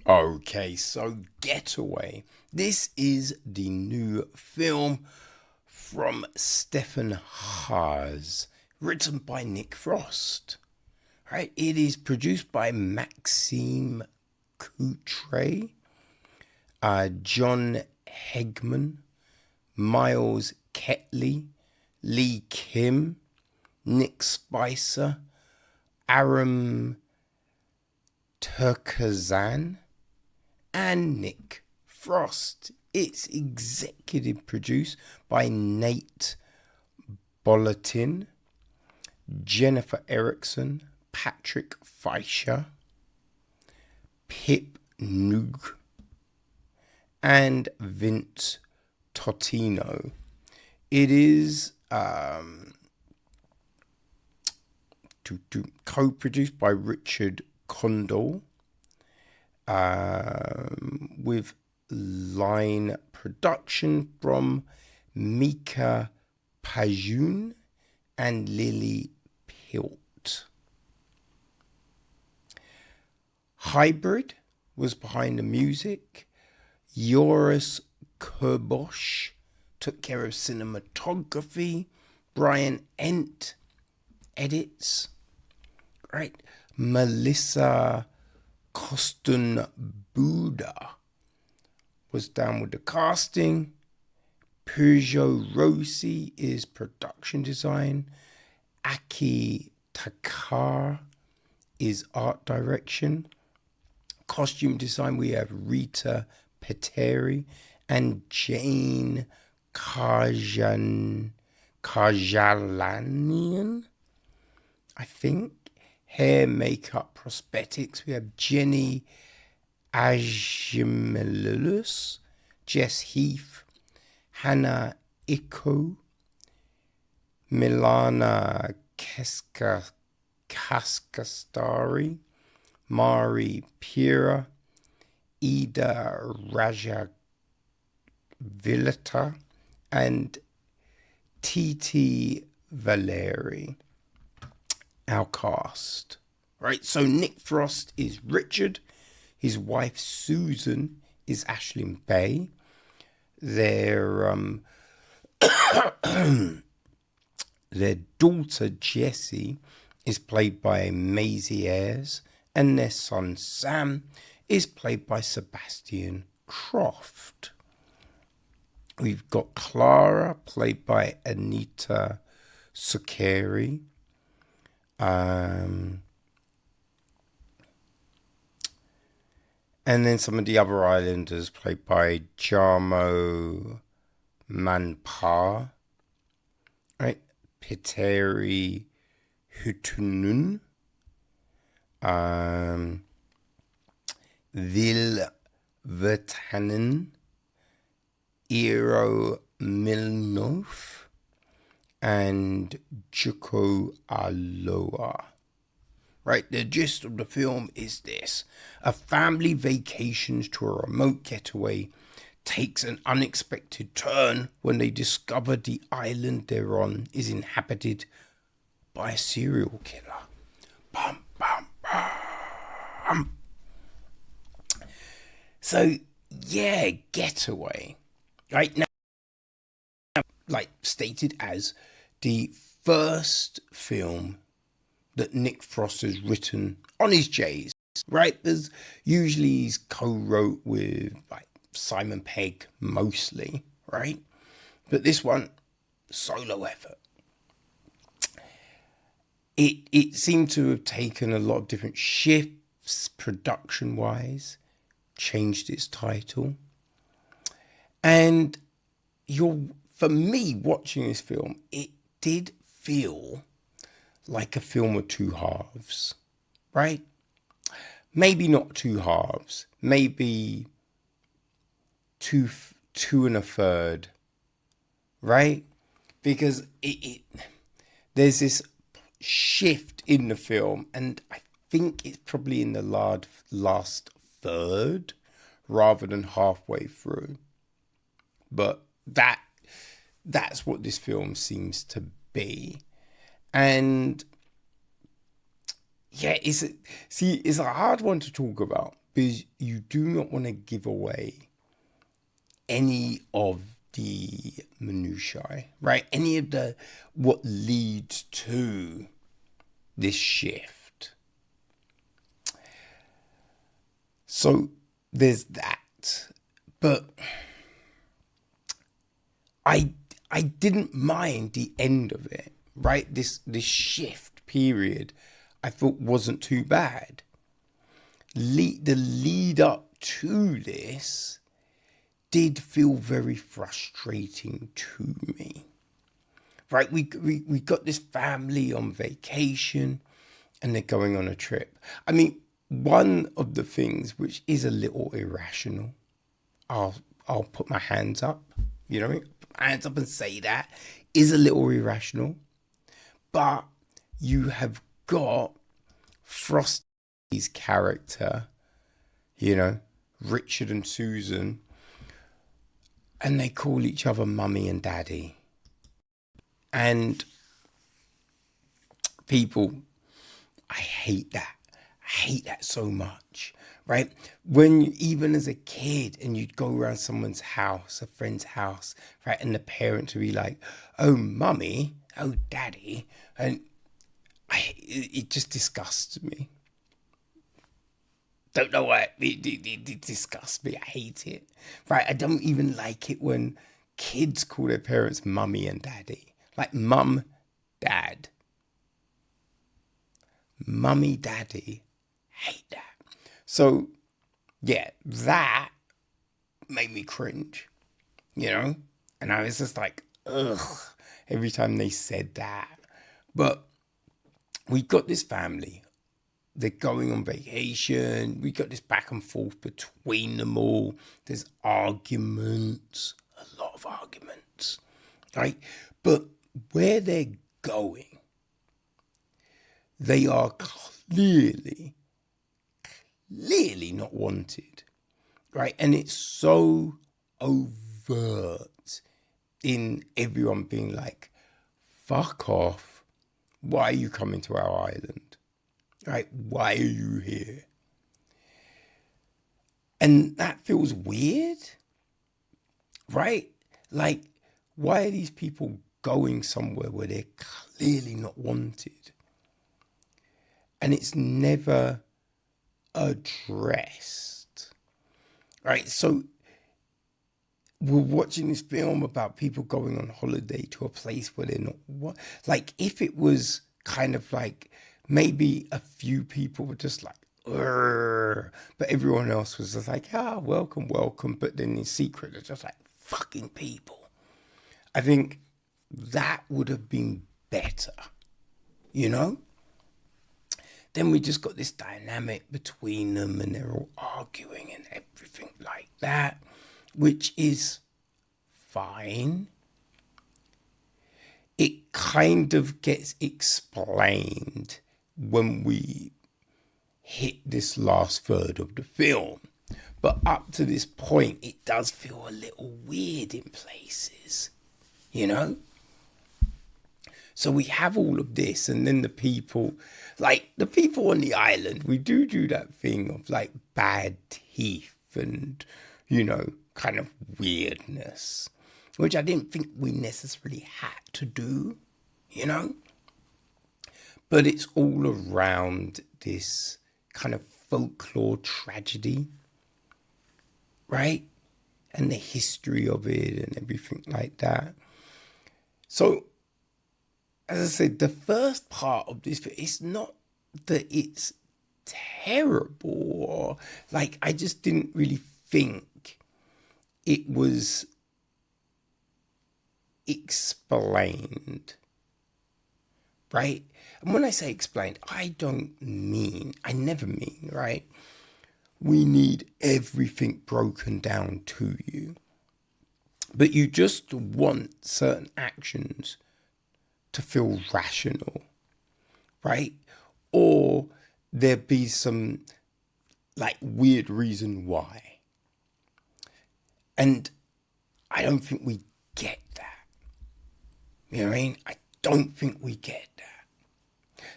Okay, so Getaway. This is the new film from Steffen Haars, written by Nick Frost. Right, it is produced by Maxime Coutre, John Hegman, Miles Ketley, Lee Kim, Nick Spicer, Aram Turkazan, and Nick Frost. It's executive produced by Nate Bolletin, Jennifer Erickson, Patrick Fleischer, Pip Noog, and Vince Totino. It is co-produced by Richard Condal, with line production from Mika Pajun and Lily Pilt. Hybrid was behind the music. Joris Kerbosch took care of cinematography. Brian Ent edits. Right. Melissa Kostun Buddha was down with the casting. Peugeot Rossi is production design. Aki Takar is art direction. Costume design, we have Rita Peteri and Jane Kajalanian, I think. Hair, makeup, prosthetics, we have Jenny Ajimilus, Jess Heath, Hannah Iko, Milana Kaskastari, Mari Pira, Ida Raja Villata, and Titi Valeri. Our cast. Right, so Nick Frost is Richard. His wife Susan is Ashlyn Bay. Their their daughter Jessie is played by Maisie Ayres, and their son Sam is played by Sebastian Croft. We've got Clara, played by Anita Sukkari. And then some of the other islanders played by Jarmo Manpar, right? Petteri Hutunun, Vil Vertanen, Eero Milnov, and Juko Aloha. Right, the gist of the film is this. A family vacations to a remote getaway takes an unexpected turn when they discover the island they're on is inhabited by a serial killer. Bum, bum, bum. So, yeah, Getaway. Right now, like stated as the first film that Nick Frost has written on his J's, right? There's usually he's co-wrote with like Simon Pegg mostly, right? But this one, solo effort. It seemed to have taken a lot of different shifts production wise, changed its title, and for me watching this film, it did feel like a film of two halves, right? Maybe not two halves, maybe two and a third, right? Because there's this shift in the film, and I think it's probably in the last third rather than halfway through. But that's what this film seems to be. And yeah, it's a hard one to talk about because you do not want to give away any of the minutiae, right? Any of the what leads to this shift. So there's that. But I didn't mind the end of it, right? This shift period I thought wasn't too bad. The lead up to this did feel very frustrating to me. Right, we got this family on vacation and they're going on a trip. I mean, one of the things which is a little irrational, I'll put my hands up, you know, put my hands up and say that, is a little irrational. But you have got Frosty's character, you know, Richard and Susan, and they call each other mummy and daddy. And people, I hate that. I hate that so much, right? When even as a kid and you'd go around someone's house, a friend's house, right? And the parents would be like, oh, mummy, oh, daddy. And it just disgusts me. Don't know why it disgusts me. I hate it, right? I don't even like it when kids call their parents mummy and daddy. Like mum, dad. Mummy, daddy. Hate that. So, yeah, that made me cringe, you know? And I was just like, ugh, every time they said that. But we got this family. They're going on vacation. We got this back and forth between them all. There's arguments, a lot of arguments, right? But where they're going, they are clearly not wanted, right? And it's so overt in everyone being like, fuck off. Why are you coming to our island? Right? Why are you here? And that feels weird, right? Like, why are these people going somewhere where they're clearly not wanted? And it's never addressed, right? So we're watching this film about people going on holiday to a place where they're not, like, if it was kind of like maybe a few people were just like, "Urgh," but everyone else was just like, welcome, but then in secret they're just like, fucking people. I think that would have been better, you know? Then we just got this dynamic between them and they're all arguing and everything like that, which is fine. It kind of gets explained when we hit this last third of the film. But up to this point, it does feel a little weird in places, you know? So we have all of this, and then the people on the island, we do that thing of like bad teeth and, you know, kind of weirdness, which I didn't think we necessarily had to do, you know? But it's all around this kind of folklore tragedy, right? And the history of it and everything like that. So, as I said, the first part of this, it's not that it's terrible or like, I just didn't really think it was explained, right? And when I say explained, I never mean, right? We need everything broken down to you. But you just want certain actions to feel rational, right? Or there be some like weird reason why. And I don't think we get that. You know what I mean? I don't think we get that.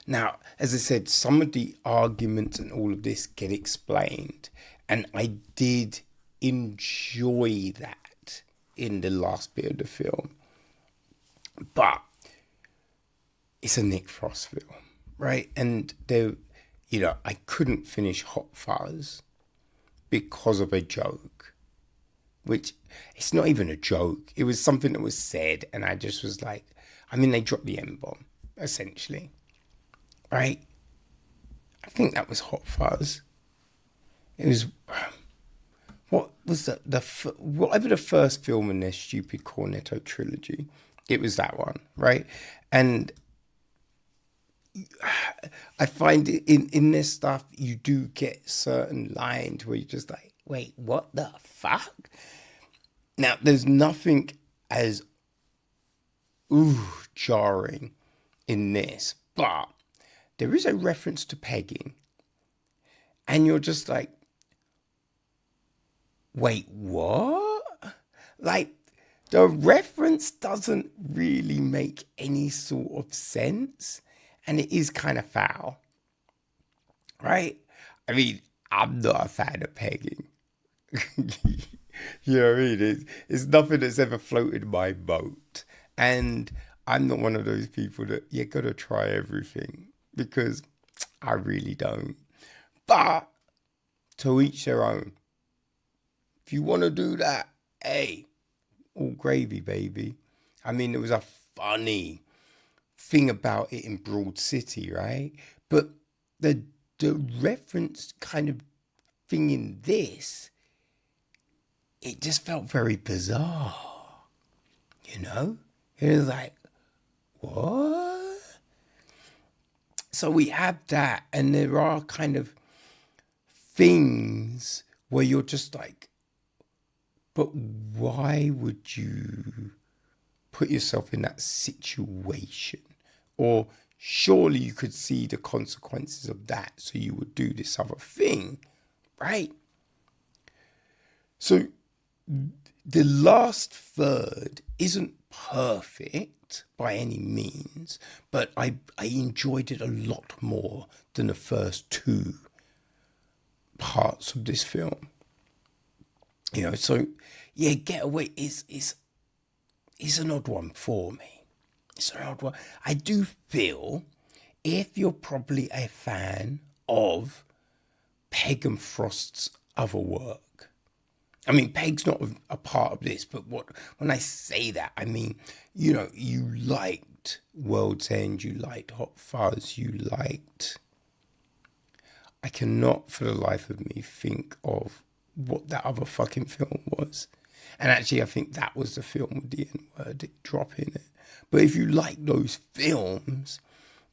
Now, as I said, some of the arguments and all of this get explained. And I did enjoy that in the last bit of the film. But it's a Nick Frost film, right? And I couldn't finish Hot Fuzz because of a joke, which it's not even a joke. It was something that was said, and I just was like, they dropped the N-bomb, essentially, right? I think that was Hot Fuzz. It was, what was whatever the first film in their stupid Cornetto trilogy, it was that one, right? And I find it in this stuff, you do get certain lines where you're just like, wait, what the fuck? Now, there's nothing as jarring in this, but there is a reference to pegging. And you're just like, wait, what? Like, the reference doesn't really make any sort of sense. And it is kind of foul, right? I'm not a fan of pegging. You know what I mean? It's nothing that's ever floated my boat. And I'm not one of those people that you got to try everything, because I really don't. But to each their own. If you want to do that, hey, all gravy, baby. There was a funny thing about it in Broad City, right? But the reference kind of thing in this, it just felt very bizarre, It was like, what? So we have that, and there are kind of things where you're just like, but why would you put yourself in that situation? Or surely you could see the consequences of that, so you would do this other thing, right? So the last third isn't perfect by any means, but I enjoyed it a lot more than the first two parts of this film. So yeah, Getaway is an odd one for me. It's an odd one. I do feel, if you're probably a fan of Pegg and Frost's other work, Pegg's not a part of this, but when I say that, you liked World's End, you liked Hot Fuzz, you liked... I cannot for the life of me think of what that other fucking film was. And actually, I think that was the film with the N-word drop in it. But if you like those films,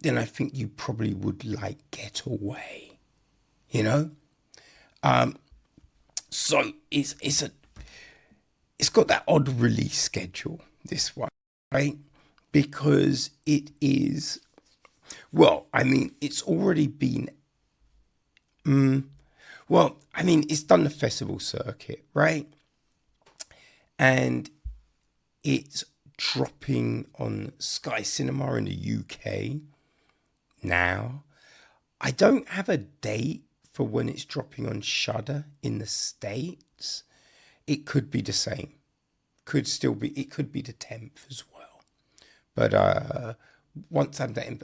then I think you probably would like Getaway. So it's got that odd release schedule, this one, right? Because it is, it's already been, it's done the festival circuit, right? And it's dropping on Sky Cinema in the UK now. I don't have a date for when it's dropping on Shudder in the States. It could be the same. It could be the 10th as well. But once I'm there,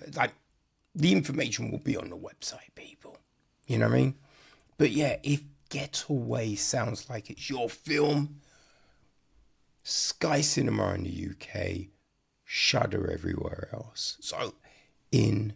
the information will be on the website, people. You know what I mean? But yeah, if Getaway sounds like it's your film, Sky Cinema in the UK, Shudder everywhere else. So enjoy.